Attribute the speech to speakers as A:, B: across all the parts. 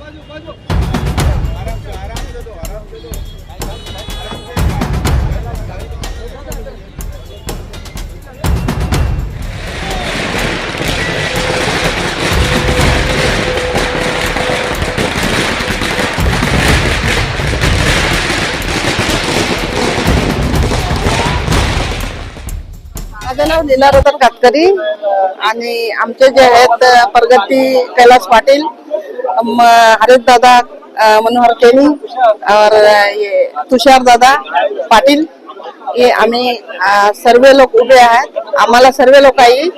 A: माझं नाव लीला रतन कातकरी आणि आमचे जे आहेत प्रगती कैलाश पाटिल, हरीश दादा मनोहर केनी और ये तुषार दादा पाटिल, ये आम्ही सर्व लोक उभे आहेत. आम्हाला सर्व लोकांनी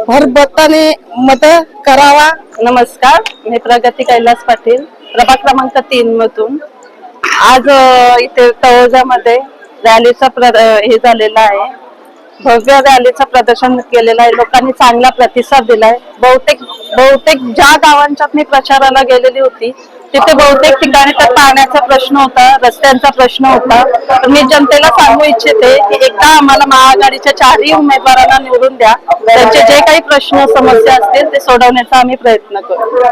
A: भरभराटीने मत करावा.
B: नमस्कार, मी प्रगती कैलास पाटील, प्रभाग क्रमांक 3 मधून. आज इथे तळोजामध्ये रॅलीचा हे झालेला आहे. भव्य रॅलीचं प्रदर्शन केलेलं आहे. लोकांनी चांगला प्रतिसाद दिलाय. बहुतेक ज्या गावांच्यात मी प्रचाराला गेलेली होती तिथे बहुतेक ठिकाणी तर पाण्याचा प्रश्न होता, रस्त्यांचा प्रश्न होता. तर मी जनतेला सांगू इच्छिते की एकदा आम्हाला महाआघाडीच्या 4ही उमेदवारांना निवडून द्या. त्यांचे जे काही प्रश्न समस्या असतील ते सोडवण्याचा आम्ही प्रयत्न करू.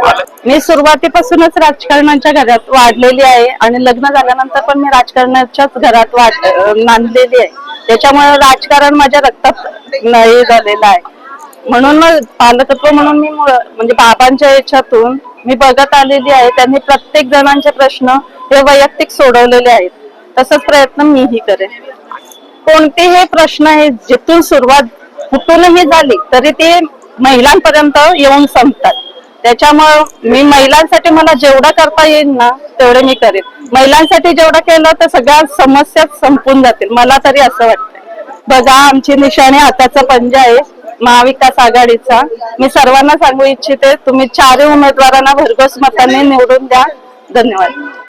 B: मी सुरुवातीपासूनच राजकारणाच्या घरात वाढलेली आहे आणि लग्न झाल्यानंतर पण मी राजकारणाच्याच घरात नांदलेली आहे. त्याच्यामुळे राजकारण माझ्या रक्तात नाही झालेलं आहे. म्हणून पालकत्व म्हणून मी म्हणजे बाबांच्या याच्यातून मी बघत आलेली आहे. त्यांनी प्रत्येक जणांचे प्रश्न हे वैयक्तिक सोडवलेले आहेत. तसंच प्रयत्न मीही करेन. कोणतेही प्रश्न हे जिथून सुरुवात कुठूनही झाली तरी ते महिलांपर्यंत येऊन संपतात. त्याच्यामुळे मी महिलांसाठी मला जेवढं करता येईल ना तेवढे मी करेन. महिलांसाठी जेवढं केलं तर सगळ्या समस्या संपून जातील, मला तरी असं वाटतं. बघा, आमची निशाणी हाताचा पंजा आहे, महाविकास आघाडीचा. मी सर्वांना सांगू इच्छिते, तुम्ही 4ही उमेदवारांना भरघोस मताने निवडून द्या. धन्यवाद.